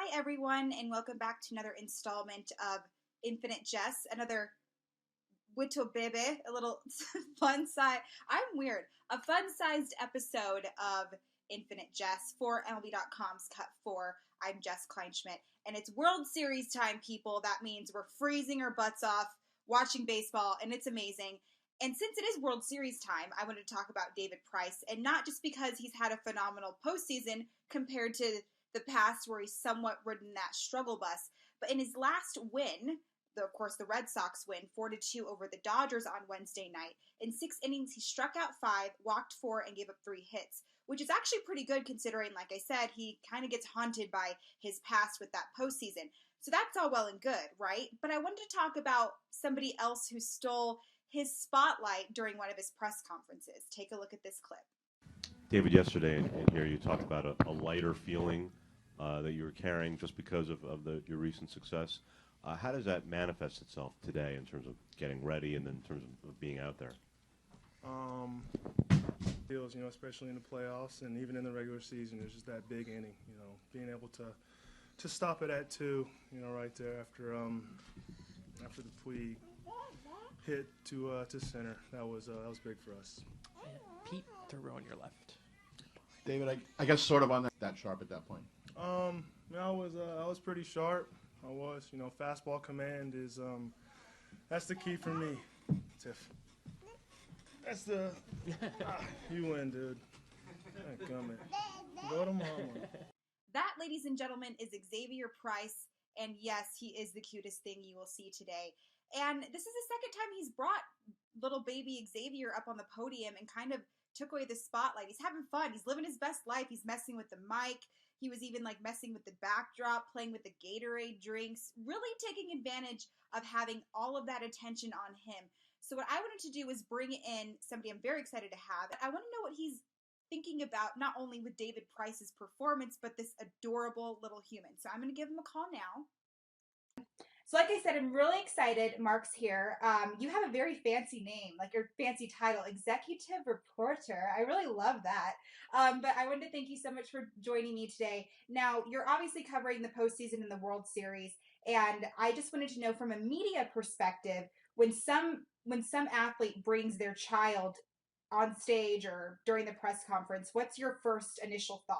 Hi, everyone, and welcome back to another installment of Infinite Jess, another Witto Bebe, a little fun-sized episode of Infinite Jess for MLB.com's Cut 4. I'm Jess Kleinschmidt, and it's World Series time, people. That means we're freezing our butts off watching baseball, and it's amazing. And since it is World Series time, I wanted to talk about David Price, and not just because he's had a phenomenal postseason compared to the past where he's somewhat ridden that struggle bus, but in his last win, of course the Red Sox win 4-2 over the Dodgers on Wednesday night, in 6 innings he struck out 5, walked 4, and gave up 3 hits, which is actually pretty good considering, like I said, he kind of gets haunted by his past with that postseason. So that's all well and good, right? But I wanted to talk about somebody else who stole his spotlight during one of his press conferences. Take a look at this clip. David, yesterday in here you talked about a lighter feeling that you were carrying just because of your recent success. How does that manifest itself today in terms of getting ready and then in terms of being out there? Feels, especially in the playoffs and even in the regular season, it's just that big inning, being able to stop it at 2, right there after the Puig hit to center. That was big for us. Pete, to row on your left. David, I guess sort of on that sharp at that point. I was pretty sharp. I was, fastball command is that's the key for me, Tiff. That's the you win, dude. Come go to mama. That, ladies and gentlemen, is Xavier Price, and yes, he is the cutest thing you will see today. And this is the second time he's brought little baby Xavier up on the podium and kind of took away the spotlight. He's having fun. He's living his best life. He's messing with the mic. He was even messing with the backdrop, playing with the Gatorade drinks, really taking advantage of having all of that attention on him. So what I wanted to do was bring in somebody I'm very excited to have. I want to know what he's thinking about, not only with David Price's performance, but this adorable little human. So I'm going to give him a call now. So like I said, I'm really excited. Mark's here. You have a very fancy name, like your fancy title, Executive Reporter. I really love that. But I wanted to thank you so much for joining me today. Now, you're obviously covering the postseason in the World Series, and I just wanted to know from a media perspective, when some athlete brings their child on stage or during the press conference, what's your first initial thought?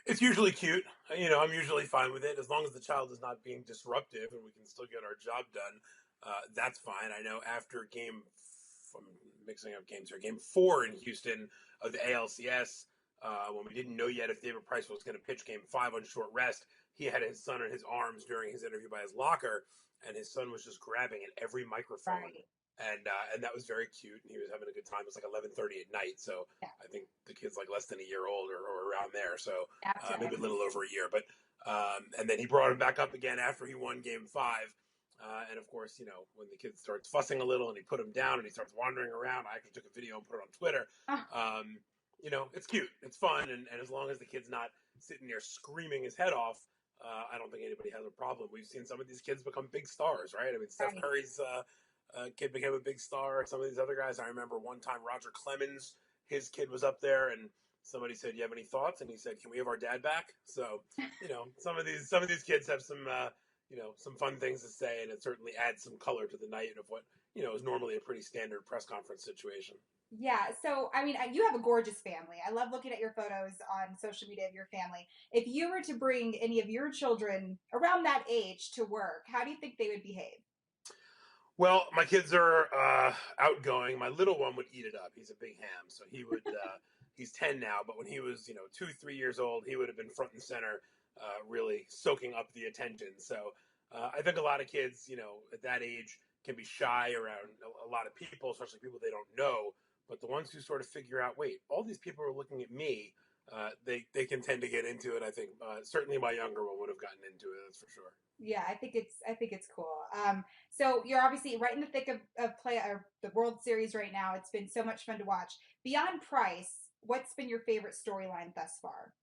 It's usually cute. I'm usually fine with it as long as the child is not being disruptive and we can still get our job done. That's fine. I know after I'm mixing up games here, game 4 in Houston of the ALCS, when we didn't know yet if David Price was going to pitch game 5 on short rest, he had his son in his arms during his interview by his locker, and his son was just grabbing at every microphone. Right. And that was very cute, and he was having a good time. It was like 11:30 at night, so yeah. I think the kid's like less than a year old or around there, so maybe a little over a year. But and then he brought him back up again after he won Game 5, and of course, when the kid starts fussing a little and he put him down and he starts wandering around, I actually took a video and put it on Twitter. It's cute, it's fun, and as long as the kid's not sitting there screaming his head off, I don't think anybody has a problem. We've seen some of these kids become big stars, right? I mean, Steph Curry's kid became a big star. Some of these other guys, I remember one time Roger Clemens, his kid was up there, and somebody said, "You have any thoughts?" And he said, "Can we have our dad back?" So, some of these kids have some some fun things to say, and it certainly adds some color to the night of what is normally a pretty standard press conference situation. Yeah, so, I mean, you have a gorgeous family. I love looking at your photos on social media of your family. If you were to bring any of your children around that age to work, how do you think they would behave? Well, my kids are outgoing. My little one would eat it up. He's a big ham, so he would. He's 10 now, but when he was 2-3 years old, he would have been front and center, really soaking up the attention. So I think a lot of kids, at that age, can be shy around a lot of people, especially people they don't know. But the ones who sort of figure out, wait, all these people are looking at me, they can tend to get into it. I think certainly my younger one would have gotten into it. That's for sure. Yeah, I think it's cool. So you're obviously right in the thick of the World Series right now. It's been so much fun to watch. Beyond Price, what's been your favorite storyline thus far?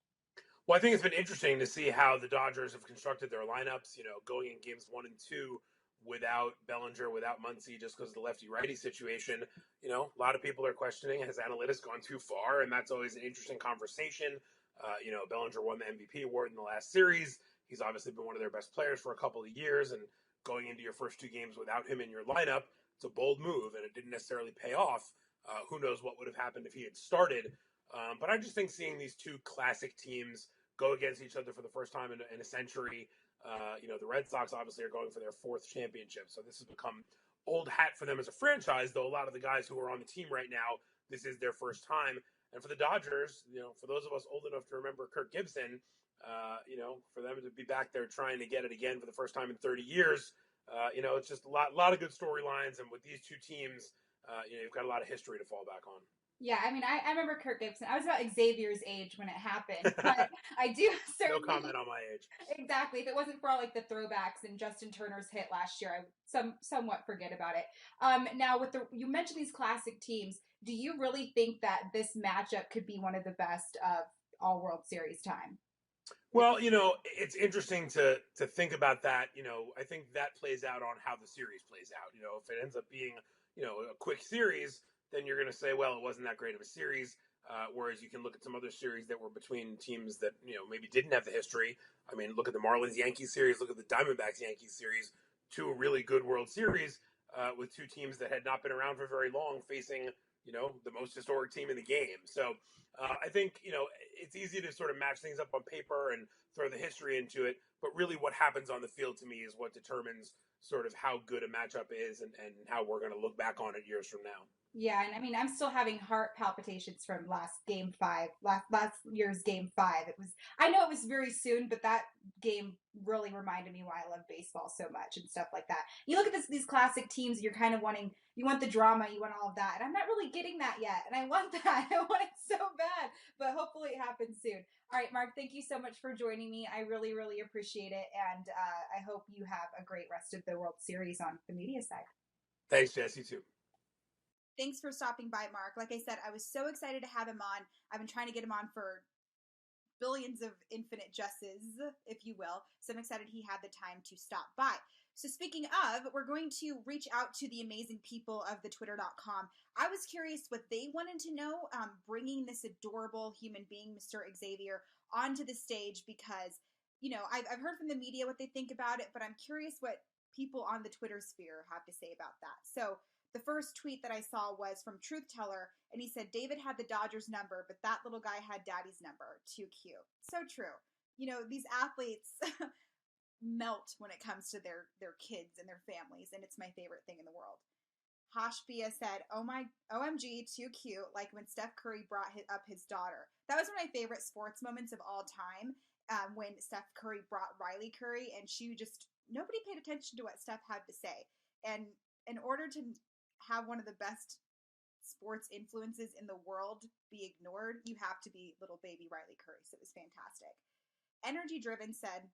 Well, I think it's been interesting to see how the Dodgers have constructed their lineups. Going in games 1 and 2 without Bellinger, without Muncy, just because of the lefty-righty situation. A lot of people are questioning, has analytics gone too far? And that's always an interesting conversation. Bellinger won the MVP award in the last series. He's obviously been one of their best players for a couple of years, and going into your first 2 games without him in your lineup, it's a bold move, and it didn't necessarily pay off. Who knows what would have happened if he had started. But I just think seeing these 2 classic teams go against each other for the first time in a century, the Red Sox obviously are going for their 4th championship. So this has become old hat for them as a franchise, though a lot of the guys who are on the team right now, this is their first time. And for the Dodgers, for those of us old enough to remember Kirk Gibson, for them to be back there trying to get it again for the first time in 30 years, it's just a lot of good storylines. And with these 2 teams, you've got a lot of history to fall back on. Yeah, I mean, I remember Kirk Gibson. I was about Xavier's age when it happened, but I do certainly... No comment on my age. Exactly. If it wasn't for all, like, the throwbacks and Justin Turner's hit last year, I would somewhat forget about it. Now, you mentioned these classic teams. Do you really think that this matchup could be one of the best of all World Series time? Well, it's interesting to think about that. I think that plays out on how the series plays out. If it ends up being, a quick series, then you're going to say, well, it wasn't that great of a series. Whereas you can look at some other series that were between teams that, maybe didn't have the history. I mean, look at the Marlins-Yankees series, look at the Diamondbacks-Yankees series, 2 really good World Series with 2 teams that had not been around for very long facing, the most historic team in the game. So I think, it's easy to sort of match things up on paper and throw the history into it. But really what happens on the field to me is what determines sort of how good a matchup is and how we're going to look back on it years from now. Yeah, and I mean, I'm still having heart palpitations from last year's game 5. I know it was very soon, but that game really reminded me why I love baseball so much and stuff like that. You look at these classic teams, you're kind of you want the drama, you want all of that, and I'm not really getting that yet, and I want that. I want it so bad, but hopefully it happens soon. All right, Mark, thank you so much for joining me. I really, really appreciate it, and I hope you have a great rest of the World Series on the media side. Thanks, Jess. You too. Thanks for stopping by, Mark. Like I said, I was so excited to have him on. I've been trying to get him on for billions of infinite Jesses, if you will. So I'm excited he had the time to stop by. So speaking of, we're going to reach out to the amazing people of the Twitter.com. I was curious what they wanted to know, bringing this adorable human being, Mr. Xavier, onto the stage because, I've heard from the media what they think about it, but I'm curious what people on the Twitter sphere have to say about that. So the first tweet that I saw was from Truth Teller, and he said, David had the Dodgers number, but that little guy had Daddy's number. Too cute. So true. These athletes melt when it comes to their kids and their families, and it's my favorite thing in the world. Hashbia said, oh my, OMG, too cute, like when Steph Curry brought up his daughter. That was one of my favorite sports moments of all time, when Steph Curry brought Riley Curry, and nobody paid attention to what Steph had to say. And in order to have one of the best sports influences in the world be ignored, you have to be little baby Riley Curry. So it was fantastic. Energy Driven said,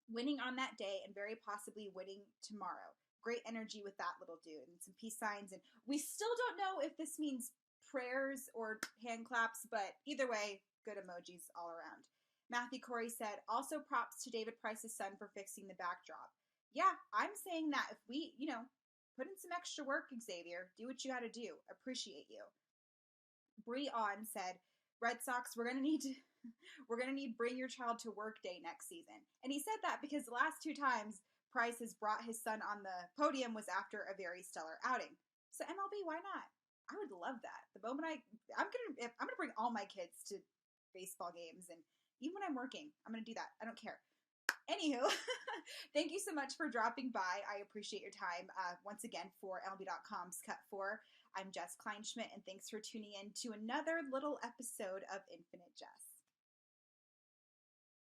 winning on that day and very possibly winning tomorrow. Great energy with that little dude and some peace signs. And we still don't know if this means prayers or hand claps, but either way, good emojis all around. Matthew Corey said, also props to David Price's son for fixing the backdrop. Yeah, I'm saying that if we, put in some extra work, Xavier. Do what you got to do. Appreciate you. Bree On said, Red Sox, we're gonna need Bring Your Child to Work Day next season. And he said that because the last 2 times Price has brought his son on the podium was after a very stellar outing. So MLB, why not? I would love that. The moment I'm gonna bring all my kids to baseball games, and even when I'm working, I'm gonna do that. I don't care. Anywho, thank you so much for dropping by. I appreciate your time. Once again, for MLB.com's Cut 4, I'm Jess Kleinschmidt, and thanks for tuning in to another little episode of Infinite Jess.